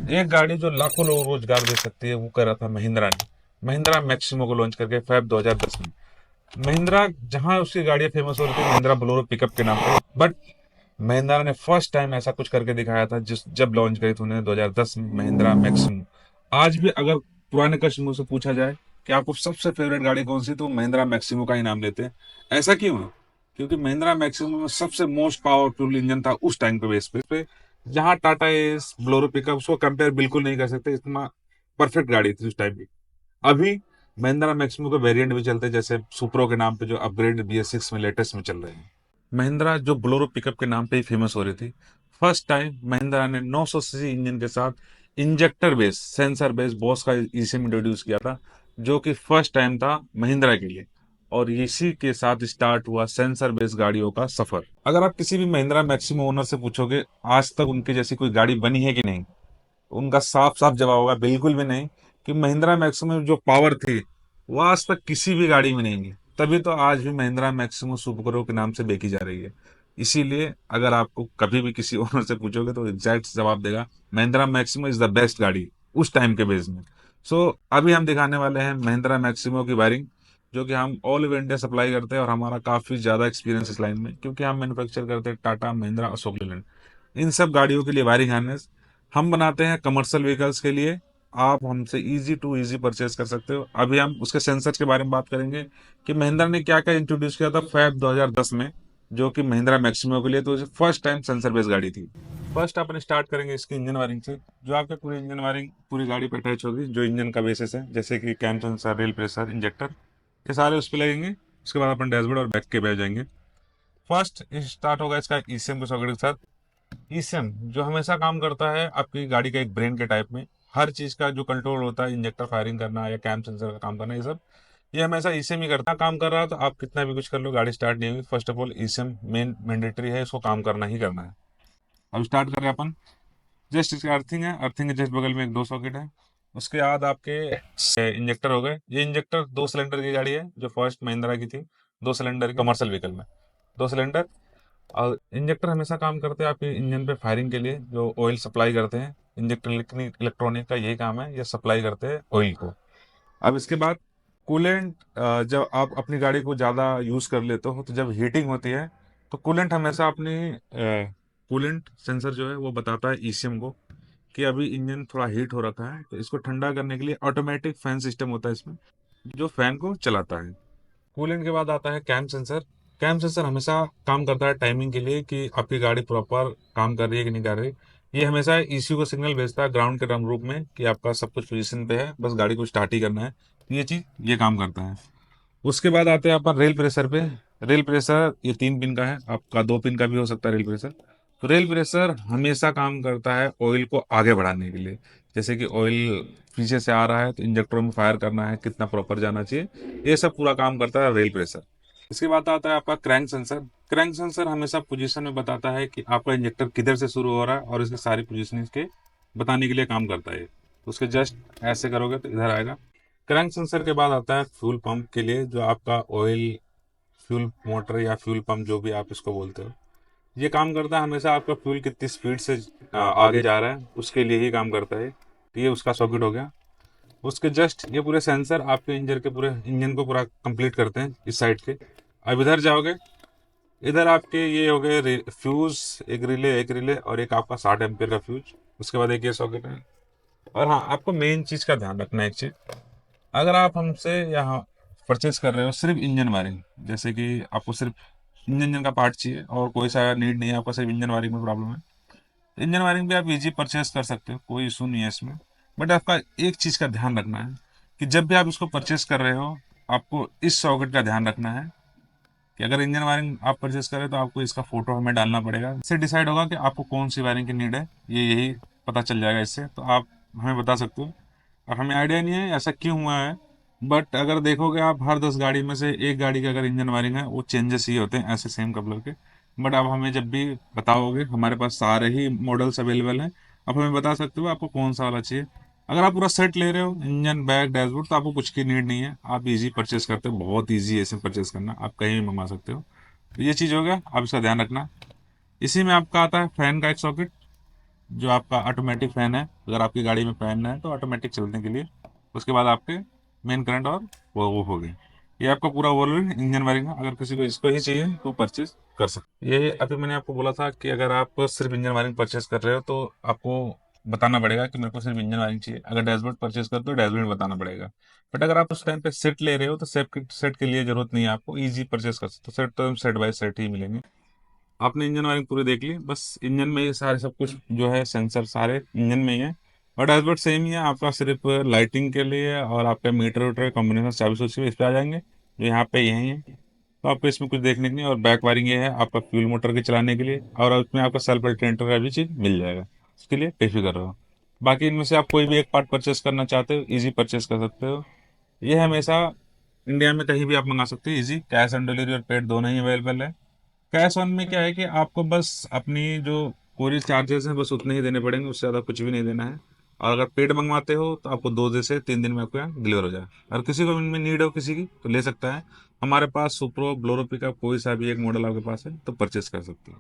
एक गाड़ी जो लाखों लोगों को रोजगार दे सकती है वो कर रहा था महिंद्रा ने। महिंद्रा मैक्सिमो को लॉन्च करके फेब 2010 में। महिंद्रा जहां उसकी गाड़ियां फेमस हो रही थी महिंद्रा बोलेरो पिकअप के नाम पे, बट महिंद्रा ने फर्स्ट टाइम ऐसा कुछ करके दिखाया था जिस जब लॉन्च करी थी उन्होंने 2010 में महिंद्रा मैक्सिमो। आज भी अगर पुराने कस्टमर से पूछा जाए कि आपको सबसे फेवरेट गाड़ी कौन सी, तो महिंद्रा मैक्सिमो का ही नाम लेते हैं। ऐसा क्यों है? क्योंकि महिंद्रा मैक्सिमो में सबसे मोस्ट पावरफुल इंजन था उस टाइम के बेस पे, जहां टाटा एस ब्लोरो पिकअप उसको कंपेयर बिल्कुल नहीं कर सकते, इतना परफेक्ट गाड़ी थी उस टाइम की। अभी महिंद्रा मैक्सिमो के वेरिएंट भी चलते हैं, जैसे सुप्रो के नाम पे जो अपग्रेड BS6 में लेटेस्ट में चल रहे हैं। महिंद्रा जो बोलेरो पिकअप के नाम पे ही फेमस हो रही थी, फर्स्ट टाइम महिंद्रा ने 900 सीसी इंजन के साथ injector base sensor base boss का इसी में इंट्रोड्यूस किया था, जो कि फर्स्ट टाइम था महिंद्रा के लिए। और इसी के साथ स्टार्ट हुआ सेंसर बेस गाड़ियों का सफर। अगर आप किसी भी महिंद्रा मैक्सिमो ओनर से पूछोगे आज तक उनके जैसी कोई गाड़ी बनी है कि नहीं, उनका साफ साफ जवाब होगा बिल्कुल भी नहीं। कि महिंद्रा मैक्सिमो में जो पावर थी वो आज तक किसी भी गाड़ी में नहीं है, तभी तो आज भी महिंद्रा मैक्सिमो सुपरो के नाम से बेची जा रही है। इसीलिए अगर आपको कभी भी किसी ओनर से पूछोगे तो एग्जैक्ट जवाब देगा Mahindra Maximo is the best गाड़ी उस टाइम के बेस में। सो अभी हम दिखाने वाले हैं महिंद्रा मैक्सिमो की वायरिंग, जो कि हम ऑल ओवर इंडिया सप्लाई करते हैं और हमारा काफी ज्यादा एक्सपीरियंस इस लाइन में, क्योंकि हम मैन्युफैक्चर करते हैं टाटा महिंद्रा अशोक लेलैंड इन सब गाड़ियों के लिए वायरिंग हार्नेस हम बनाते हैं कमर्शियल व्हीकल्स के लिए। आप हमसे इजी टू इजी परचेज कर सकते हो। अभी हम उसके सेंसर के बारे में बात करेंगे कि महिंद्रा ने क्या क्या इंट्रोड्यूस किया था फैब 2010 में, जो कि महिंद्रा मैक्सिमो के लिए तो फर्स्ट टाइम सेंसर बेस्ड गाड़ी थी। फर्स्ट अपन स्टार्ट करेंगे इसकी इंजन वायरिंग से। जो आपके पूरी इंजन वायरिंग पूरी गाड़ी पर अटैच होगी, जो इंजन का बेसिस है, जैसे कि cam sensor, rail pressure, injector, ये सारे उस पर लगेंगे। उसके बाद अपन डैशबोर्ड और बैक के बैठ जाएंगे। फर्स्ट स्टार्ट होगा इसका ईसीएम के सॉकेट के साथ। ईसीएम जो हमेशा काम करता है आपकी गाड़ी का एक ब्रेन के टाइप में। हर चीज का जो कंट्रोल होता है, इंजेक्टर फायरिंग करना या कैम सेंसर का काम करना, ये सब ये हमेशा ईसीएम ही करता है। काम कर रहा है तो आप कितना भी कुछ कर लो, गाड़ी स्टार्ट नहीं होगी। First of all ECM main mandatory है, इसको काम करना ही करना है। अब स्टार्ट करें अपन। जस्ट इसका अर्थिंग है, अर्थिंग के जस्ट बगल में एक दो सॉकेट है। उसके बाद आपके इंजेक्टर हो गए। ये इंजेक्टर 2 सिलेंडर की गाड़ी है, जो फर्स्ट महिंद्रा की थी, 2 सिलेंडर कमर्शियल व्हीकल में 2 सिलेंडर। और इंजेक्टर हमेशा काम करते हैं आपके इंजन पे फायरिंग के लिए, जो ऑयल सप्लाई करते हैं। इंजेक्टर इलेक्ट्रॉनिक का यही काम है, ये सप्लाई करते हैं ऑयल को। अब इसके बाद कूलेंट, जब आप अपनी गाड़ी को ज़्यादा यूज़ कर लेते हो तो जब हीटिंग होती है तो कूलेंट हमेशा अपनी कूलेंट सेंसर जो है वो बताता है ईसीएम को कि अभी इंजन थोड़ा हीट हो रखा है, तो इसको ठंडा करने के लिए ऑटोमेटिक फैन सिस्टम होता है इसमें, जो फैन को चलाता है। कूलेंट के बाद आता है कैम सेंसर। कैम सेंसर हमेशा काम करता है टाइमिंग के लिए कि आपकी गाड़ी प्रॉपर काम कर रही है कि नहीं कर रही। ये हमेशा ईसीयू को सिग्नल भेजता है ग्राउंड के टर्म रूप में कि आपका सब कुछ पोजीशन पे है, बस गाड़ी को स्टार्ट ही करना है। तो ये चीज ये काम करता है। उसके बाद आते हैं अपन रेल प्रेशर पे। रेल प्रेशर ये 3 पिन का है, आपका 2 पिन का भी हो सकता है रेल प्रेशर। तो रेल प्रेशर हमेशा काम करता है ऑयल को आगे बढ़ाने के लिए। जैसे कि ऑयल पीछे से आ रहा है तो इंजेक्टरों में फायर करना है, कितना प्रॉपर जाना चाहिए, ये सब पूरा काम करता है रेल प्रेशर। इसके बाद आता है आपका क्रैंक सेंसर। क्रैंक सेंसर हमेशा पोजीशन में बताता है कि आपका इंजेक्टर किधर से शुरू हो रहा है, और इसकी सारी पोजीशन इसके बताने के लिए काम करता है। तो उसके जस्ट ऐसे करोगे तो इधर आएगा। क्रैंक सेंसर के बाद आता है फ्यूल पंप के लिए, जो आपका ऑयल फ्यूल मोटर या फ्यूल पंप जो भी आप इसको बोलते हो, ये काम करता है हमेशा आपका फ्यूल कितनी स्पीड से आगे जा रहा है उसके लिए ही काम करता है। तो ये उसका सॉकेट हो गया। उसके जस्ट ये पूरे सेंसर आपके इंजन के पूरे इंजन को पूरा कंप्लीट करते हैं इस साइड के। अब इधर जाओगे, इधर आपके ये हो गए फ्यूज, एक रिले और एक आपका 60 एम्पियर का फ्यूज। उसके बाद एक ये सॉकेट है। और हाँ, आपको मेन चीज का ध्यान रखना है एक चीज। अगर आप हमसे यहाँ परचेस कर रहे हो सिर्फ इंजन वायरिंग, जैसे कि आपको सिर्फ इंजन का पार्ट चाहिए और कोई सा नीड नहीं है, आपका सिर्फ इंजन वायरिंग में प्रॉब्लम है, तो इंजन वायरिंग भी आप इजी परचेस कर सकते हो, कोई इशू नहीं है इसमें। बट आपका एक चीज़ का ध्यान रखना है कि जब भी आप इसको परचेस कर रहे हो, आपको इस सॉकेट का ध्यान रखना है कि अगर इंजन वायरिंग आप परचेस करें तो आपको इसका फोटो हमें डालना पड़ेगा। इससे डिसाइड होगा कि आपको कौन सी वायरिंग की नीड है, ये यही पता चल जाएगा इससे। तो आप हमें बता सकते हो। और हमें आइडिया नहीं है ऐसा क्यों हुआ है, बट अगर देखोगे आप हर 10 गाड़ी में से एक गाड़ी का अगर इंजन वायरिंग है वो चेंजेस ही होते हैं ऐसे सेम कलर के। बट आप हमें जब भी बताओगे, हमारे पास सारे ही मॉडल्स अवेलेबल हैं, आप हमें बता सकते हो आपको कौन सा वाला चाहिए। अगर आप पूरा सेट ले रहे हो इंजन बैग डैशबोर्ड, तो आपको कुछ की नीड नहीं है, आप इजी परचेस करते हो, बहुत इजी है इसे परचेस करना, आप कहीं भी मंगा सकते हो। तो ये चीज़ हो गया, आप इसका ध्यान रखना। इसी में आपका आता है फैन का एक सॉकेट। जो आपका ऑटोमेटिक फ़ैन है, अगर आपकी गाड़ी में फ़ैन है तो ऑटोमेटिक चलने के लिए, उसके बाद आपके मेन करंट और वो हो गए। ये आपका पूरा ओवरऑल इंजन वायरिंग है। अगर किसी को इसको ही चाहिए तो परचेज कर सकते। ये अभी मैंने आपको बोला था कि अगर आप सिर्फ इंजन वायरिंग परचेज कर रहे हो तो आपको बताना पड़ेगा कि मेरे को सिर्फ इंजन वायरिंग चाहिए। अगर डैशबोर्ड परचेज करते हो डैशबोर्ड बताना पड़ेगा। बट अगर आप उस टाइम पे सेट ले रहे हो तो सेट के लिए जरूरत नहीं है, आपको ईजी परचेज कर सकते हो। सेट तो सेट बाय सेट ही मिलेंगे। आपने इंजन वायरिंग पूरी देख ली, बस इंजन में ये सारे सब कुछ जो है सेंसर सारे इंजन में ही है। और डैशबोर्ड सेम ही है आपका, सिर्फ लाइटिंग के लिए और आपका मीटर वीटर कॉम्बिनेशन 2480 इस पे आ जाएंगे, जो यहाँ पे यही है। तो आपको इसमें कुछ देखने की नहीं। और बैक वायरिंग ये है आपका फ्यूल मोटर के चलाने के लिए, और उसमें आपका सेल्फ अल्टरनेटर का भी चीज़ मिल जाएगा, उसके लिए बेफिक्र रहो। बाकी इनमें से आप कोई भी एक पार्ट परचेस करना चाहते हो ईजी परचेस कर सकते हो। ये हमेशा इंडिया में कहीं भी आप मंगा सकते हो ईजी। कैश ऑन डिलीवरी और पेड दोनों ही अवेलेबल है। कैश ऑन में क्या है कि आपको बस अपनी जो कोरियर चार्जेस हैं बस उतने ही देने पड़ेंगे, उससे ज़्यादा कुछ भी नहीं देना है। और अगर पेड मंगवाते हो तो आपको 2 से 3 दिन में आपको यहाँ डिलीवर हो जाए। अगर किसी को इनमें नीड हो किसी की तो ले सकता है। हमारे पास सुप्रो, ब्लोरो पिकअप कोई सा भी एक मॉडल आपके पास है तो परचेस कर सकते हो।